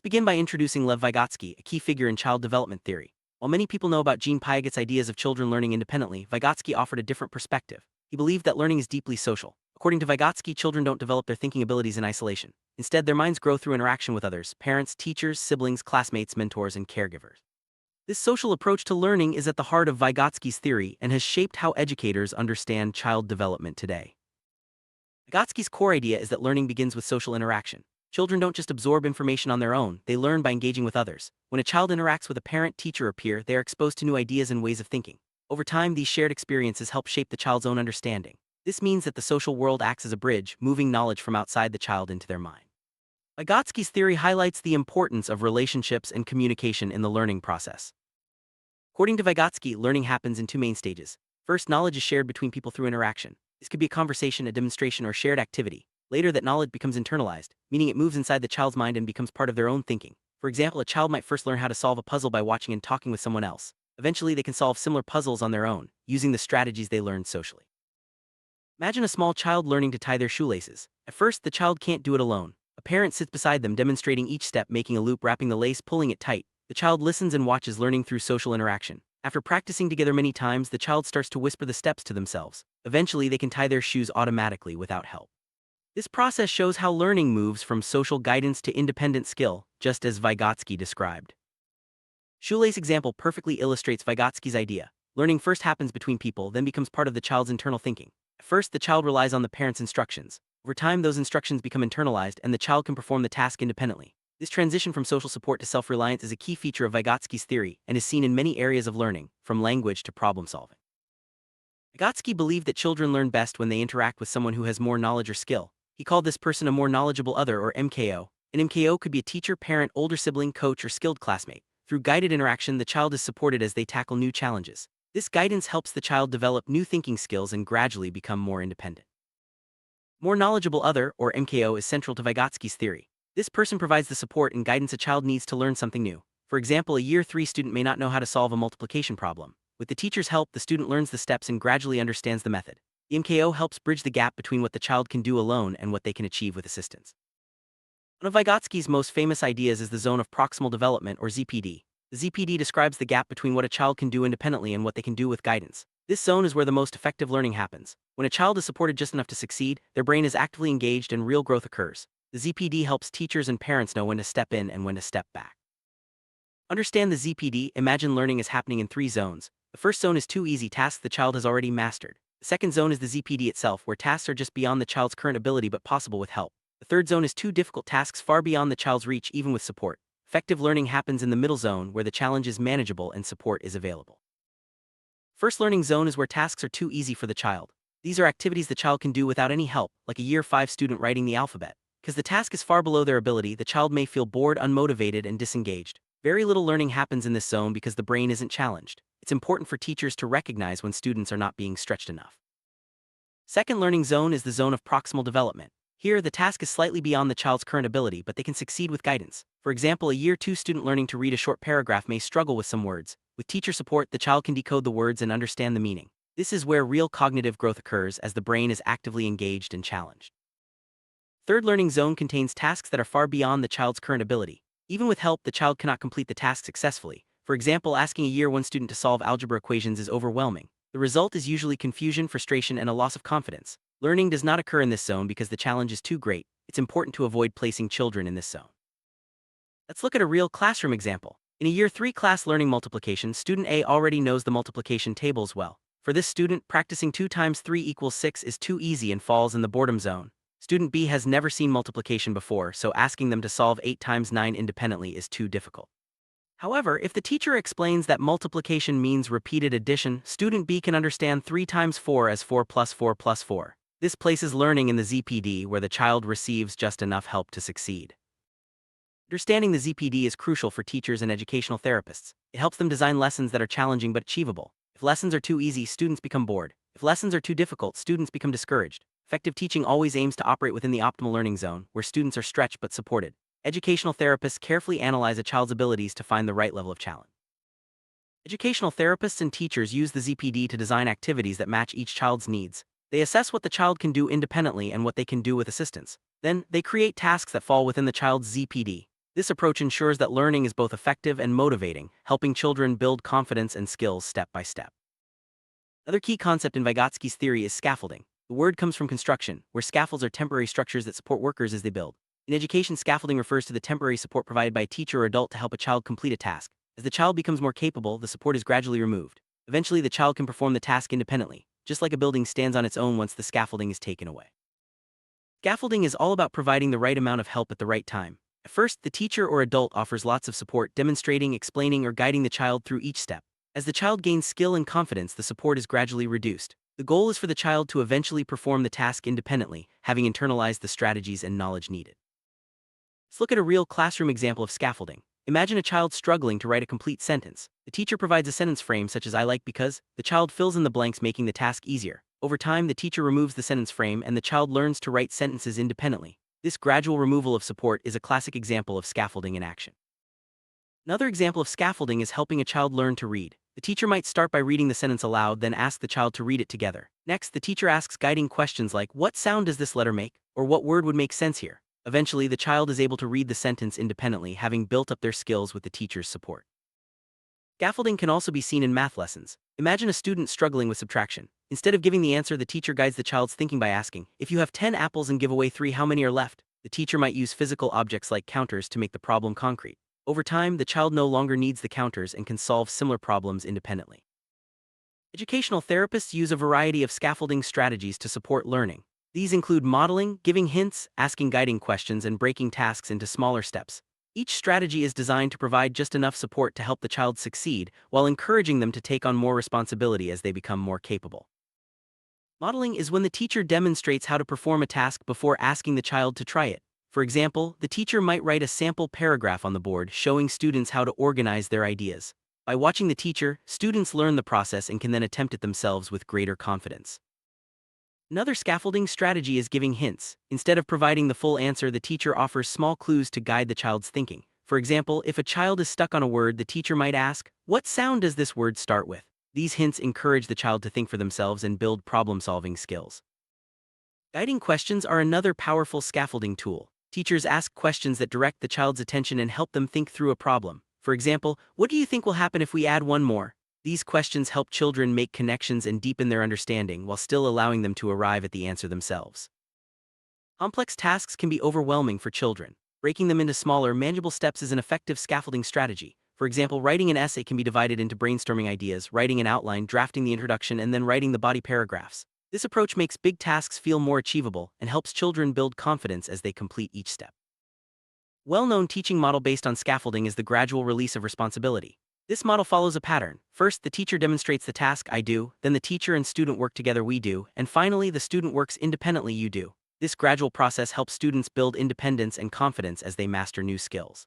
Let's begin by introducing Lev Vygotsky, a key figure in child development theory. While many people know about Jean Piaget's ideas of children learning independently, Vygotsky offered a different perspective. He believed that learning is deeply social. According to Vygotsky, children don't develop their thinking abilities in isolation. Instead, their minds grow through interaction with others: parents, teachers, siblings, classmates, mentors, and caregivers. This social approach to learning is at the heart of Vygotsky's theory and has shaped how educators understand child development today. Vygotsky's core idea is that learning begins with social interaction. Children don't just absorb information on their own, they learn by engaging with others. When a child interacts with a parent, teacher, or peer, they are exposed to new ideas and ways of thinking. Over time, these shared experiences help shape the child's own understanding. This means that the social world acts as a bridge, moving knowledge from outside the child into their mind. Vygotsky's theory highlights the importance of relationships and communication in the learning process. According to Vygotsky, learning happens in two main stages. First, knowledge is shared between people through interaction. This could be a conversation, a demonstration, or shared activity. Later, that knowledge becomes internalized, meaning it moves inside the child's mind and becomes part of their own thinking. For example, a child might first learn how to solve a puzzle by watching and talking with someone else. Eventually, they can solve similar puzzles on their own, using the strategies they learned socially. Imagine a small child learning to tie their shoelaces. At first, the child can't do it alone. A parent sits beside them, demonstrating each step, making a loop, wrapping the lace, pulling it tight. The child listens and watches, learning through social interaction. After practicing together many times, the child starts to whisper the steps to themselves. Eventually, they can tie their shoes automatically without help. This process shows how learning moves from social guidance to independent skill, just as Vygotsky described. Shoelace example perfectly illustrates Vygotsky's idea. Learning first happens between people, then becomes part of the child's internal thinking. At first, the child relies on the parent's instructions. Over time, those instructions become internalized, and the child can perform the task independently. This transition from social support to self-reliance is a key feature of Vygotsky's theory and is seen in many areas of learning, from language to problem-solving. Vygotsky believed that children learn best when they interact with someone who has more knowledge or skill. He called this person a more knowledgeable other, or MKO. An MKO could be a teacher, parent, older sibling, coach, or skilled classmate. Through guided interaction, the child is supported as they tackle new challenges. This guidance helps the child develop new thinking skills and gradually become more independent. More knowledgeable other, or MKO, is central to Vygotsky's theory. This person provides the support and guidance a child needs to learn something new. For example, a Year 3 student may not know how to solve a multiplication problem. With the teacher's help, the student learns the steps and gradually understands the method. The MKO helps bridge the gap between what the child can do alone and what they can achieve with assistance. One of Vygotsky's most famous ideas is the zone of proximal development, or ZPD. The ZPD describes the gap between what a child can do independently and what they can do with guidance. This zone is where the most effective learning happens. When a child is supported just enough to succeed, their brain is actively engaged and real growth occurs. The ZPD helps teachers and parents know when to step in and when to step back. Understand the ZPD. Imagine learning is happening in three zones. The first zone is too easy tasks the child has already mastered. The second zone is the ZPD itself, where tasks are just beyond the child's current ability but possible with help. The third zone is too difficult tasks far beyond the child's reach even with support. Effective learning happens in the middle zone, where the challenge is manageable and support is available. First learning zone is where tasks are too easy for the child. These are activities the child can do without any help, like a Year 5 student writing the alphabet. Because the task is far below their ability, the child may feel bored, unmotivated, and disengaged. Very little learning happens in this zone because the brain isn't challenged. It's important for teachers to recognize when students are not being stretched enough. Second learning zone is the zone of proximal development. Here, the task is slightly beyond the child's current ability, but they can succeed with guidance. For example, a Year 2 student learning to read a short paragraph may struggle with some words. With teacher support, the child can decode the words and understand the meaning. This is where real cognitive growth occurs, as the brain is actively engaged and challenged. Third learning zone contains tasks that are far beyond the child's current ability. Even with help, the child cannot complete the task successfully. For example, asking a Year 1 student to solve algebra equations is overwhelming. The result is usually confusion, frustration, and a loss of confidence. Learning does not occur in this zone because the challenge is too great. It's important to avoid placing children in this zone. Let's look at a real classroom example. In a Year 3 class learning multiplication, student A already knows the multiplication tables well. For this student, practicing 2 times 3 equals 6 is too easy and falls in the boredom zone. Student B has never seen multiplication before, so asking them to solve 8 times 9 independently is too difficult. However, if the teacher explains that multiplication means repeated addition, student B can understand 3 times 4 as 4 plus 4 plus 4. This places learning in the ZPD, where the child receives just enough help to succeed. Understanding the ZPD is crucial for teachers and educational therapists. It helps them design lessons that are challenging but achievable. If lessons are too easy, students become bored. If lessons are too difficult, students become discouraged. Effective teaching always aims to operate within the optimal learning zone, where students are stretched but supported. Educational therapists carefully analyze a child's abilities to find the right level of challenge. Educational therapists and teachers use the ZPD to design activities that match each child's needs. They assess what the child can do independently and what they can do with assistance. Then, they create tasks that fall within the child's ZPD. This approach ensures that learning is both effective and motivating, helping children build confidence and skills step by step. Another key concept in Vygotsky's theory is scaffolding. The word comes from construction, where scaffolds are temporary structures that support workers as they build. In education, scaffolding refers to the temporary support provided by a teacher or adult to help a child complete a task. As the child becomes more capable, the support is gradually removed. Eventually, the child can perform the task independently, just like a building stands on its own once the scaffolding is taken away. Scaffolding is all about providing the right amount of help at the right time. At first, the teacher or adult offers lots of support, demonstrating, explaining, or guiding the child through each step. As the child gains skill and confidence, the support is gradually reduced. The goal is for the child to eventually perform the task independently, having internalized the strategies and knowledge needed. Let's look at a real classroom example of scaffolding. Imagine a child struggling to write a complete sentence. The teacher provides a sentence frame such as "I like because." The child fills in the blanks, making the task easier. Over time, the teacher removes the sentence frame and the child learns to write sentences independently. This gradual removal of support is a classic example of scaffolding in action. Another example of scaffolding is helping a child learn to read. The teacher might start by reading the sentence aloud, then ask the child to read it together. Next, the teacher asks guiding questions like, "What sound does this letter make?" or "What word would make sense here?" Eventually, the child is able to read the sentence independently, having built up their skills with the teacher's support. Scaffolding can also be seen in math lessons. Imagine a student struggling with subtraction. Instead of giving the answer, the teacher guides the child's thinking by asking, "If you have 10 apples and give away 3, how many are left?" The teacher might use physical objects like counters to make the problem concrete. Over time, the child no longer needs the counters and can solve similar problems independently. Educational therapists use a variety of scaffolding strategies to support learning. These include modeling, giving hints, asking guiding questions, and breaking tasks into smaller steps. Each strategy is designed to provide just enough support to help the child succeed, while encouraging them to take on more responsibility as they become more capable. Modeling is when the teacher demonstrates how to perform a task before asking the child to try it. For example, the teacher might write a sample paragraph on the board showing students how to organize their ideas. By watching the teacher, students learn the process and can then attempt it themselves with greater confidence. Another scaffolding strategy is giving hints. Instead of providing the full answer, the teacher offers small clues to guide the child's thinking. For example, if a child is stuck on a word, the teacher might ask, "What sound does this word start with?" These hints encourage the child to think for themselves and build problem-solving skills. Guiding questions are another powerful scaffolding tool. Teachers ask questions that direct the child's attention and help them think through a problem. For example, "What do you think will happen if we add one more?" These questions help children make connections and deepen their understanding while still allowing them to arrive at the answer themselves. Complex tasks can be overwhelming for children. Breaking them into smaller, manageable steps is an effective scaffolding strategy. For example, writing an essay can be divided into brainstorming ideas, writing an outline, drafting the introduction, and then writing the body paragraphs. This approach makes big tasks feel more achievable and helps children build confidence as they complete each step. Well-known teaching model based on scaffolding is the gradual release of responsibility. This model follows a pattern. First, the teacher demonstrates the task, "I do," then the teacher and student work together, "we do," and finally, the student works independently, "you do." This gradual process helps students build independence and confidence as they master new skills.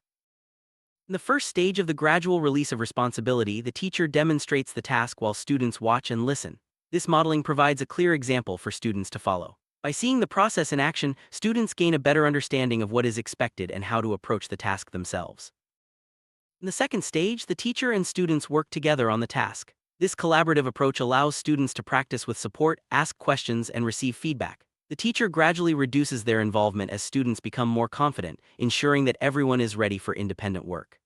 In the first stage of the gradual release of responsibility, the teacher demonstrates the task while students watch and listen. This modeling provides a clear example for students to follow. By seeing the process in action, students gain a better understanding of what is expected and how to approach the task themselves. In the second stage, the teacher and students work together on the task. This collaborative approach allows students to practice with support, ask questions, and receive feedback. The teacher gradually reduces their involvement as students become more confident, ensuring that everyone is ready for independent work.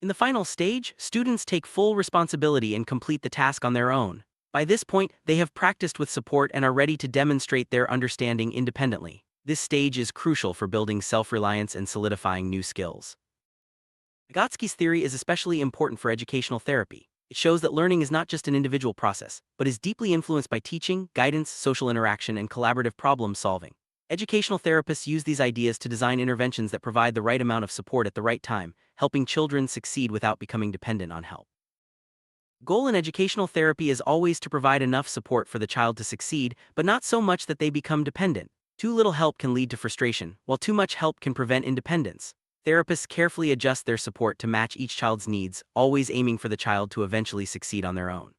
In the final stage, students take full responsibility and complete the task on their own. By this point, they have practiced with support and are ready to demonstrate their understanding independently. This stage is crucial for building self-reliance and solidifying new skills. Vygotsky's theory is especially important for educational therapy. It shows that learning is not just an individual process, but is deeply influenced by teaching, guidance, social interaction, and collaborative problem solving. Educational therapists use these ideas to design interventions that provide the right amount of support at the right time, helping children succeed without becoming dependent on help. The goal in educational therapy is always to provide enough support for the child to succeed, but not so much that they become dependent. Too little help can lead to frustration, while too much help can prevent independence. Therapists carefully adjust their support to match each child's needs, always aiming for the child to eventually succeed on their own.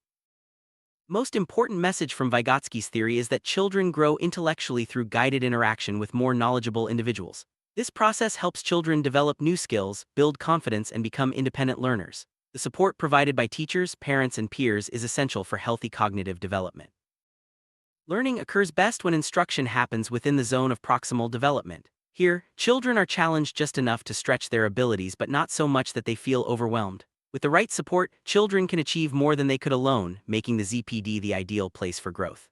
The most important message from Vygotsky's theory is that children grow intellectually through guided interaction with more knowledgeable individuals. This process helps children develop new skills, build confidence, and become independent learners. The support provided by teachers, parents, and peers is essential for healthy cognitive development. Learning occurs best when instruction happens within the zone of proximal development. Here, children are challenged just enough to stretch their abilities but not so much that they feel overwhelmed. With the right support, children can achieve more than they could alone, making the ZPD the ideal place for growth.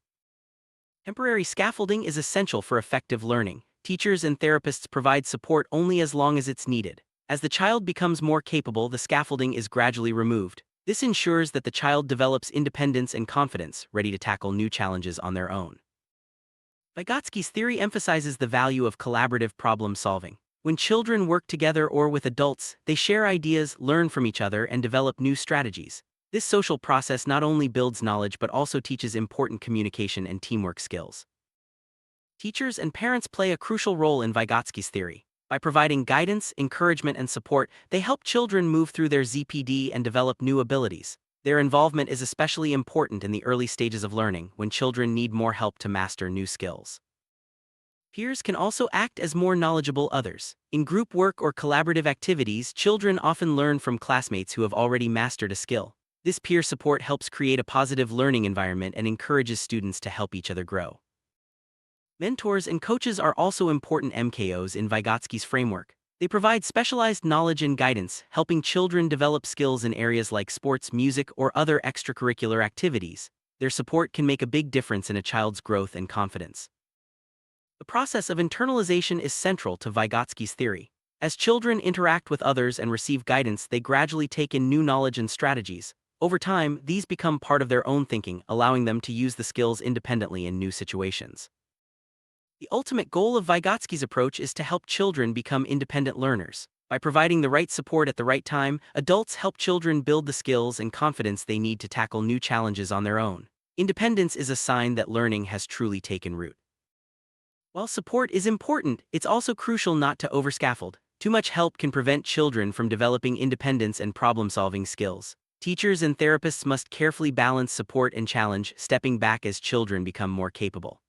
Temporary scaffolding is essential for effective learning. Teachers and therapists provide support only as long as it's needed. As the child becomes more capable, the scaffolding is gradually removed. This ensures that the child develops independence and confidence, ready to tackle new challenges on their own. Vygotsky's theory emphasizes the value of collaborative problem solving. When children work together or with adults, they share ideas, learn from each other, and develop new strategies. This social process not only builds knowledge but also teaches important communication and teamwork skills. Teachers and parents play a crucial role in Vygotsky's theory. By providing guidance, encouragement, and support, they help children move through their ZPD and develop new abilities. Their involvement is especially important in the early stages of learning, when children need more help to master new skills. Peers can also act as more knowledgeable others. In group work or collaborative activities, children often learn from classmates who have already mastered a skill. This peer support helps create a positive learning environment and encourages students to help each other grow. Mentors and coaches are also important MKOs in Vygotsky's framework. They provide specialized knowledge and guidance, helping children develop skills in areas like sports, music, or other extracurricular activities. Their support can make a big difference in a child's growth and confidence. The process of internalization is central to Vygotsky's theory. As children interact with others and receive guidance, they gradually take in new knowledge and strategies. Over time, these become part of their own thinking, allowing them to use the skills independently in new situations. The ultimate goal of Vygotsky's approach is to help children become independent learners. By providing the right support at the right time, adults help children build the skills and confidence they need to tackle new challenges on their own. Independence is a sign that learning has truly taken root. While support is important, it's also crucial not to overscaffold. Too much help can prevent children from developing independence and problem-solving skills. Teachers and therapists must carefully balance support and challenge, stepping back as children become more capable.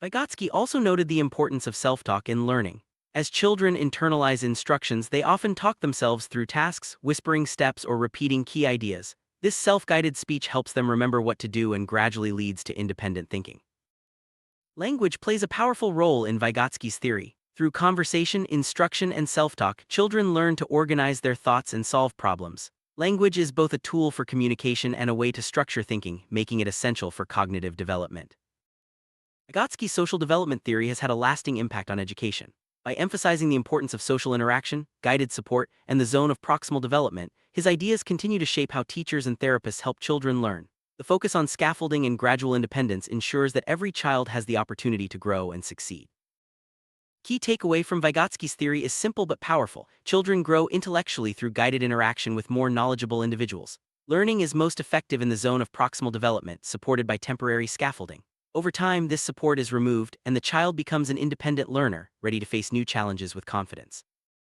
Vygotsky also noted the importance of self-talk in learning. As children internalize instructions, they often talk themselves through tasks, whispering steps, or repeating key ideas. This self-guided speech helps them remember what to do and gradually leads to independent thinking. Language plays a powerful role in Vygotsky's theory. Through conversation, instruction, and self-talk, children learn to organize their thoughts and solve problems. Language is both a tool for communication and a way to structure thinking, making it essential for cognitive development. Vygotsky's social development theory has had a lasting impact on education. By emphasizing the importance of social interaction, guided support, and the zone of proximal development, his ideas continue to shape how teachers and therapists help children learn. The focus on scaffolding and gradual independence ensures that every child has the opportunity to grow and succeed. Key takeaway from Vygotsky's theory is simple but powerful. Children grow intellectually through guided interaction with more knowledgeable individuals. Learning is most effective in the zone of proximal development, supported by temporary scaffolding. Over time, this support is removed, and the child becomes an independent learner, ready to face new challenges with confidence.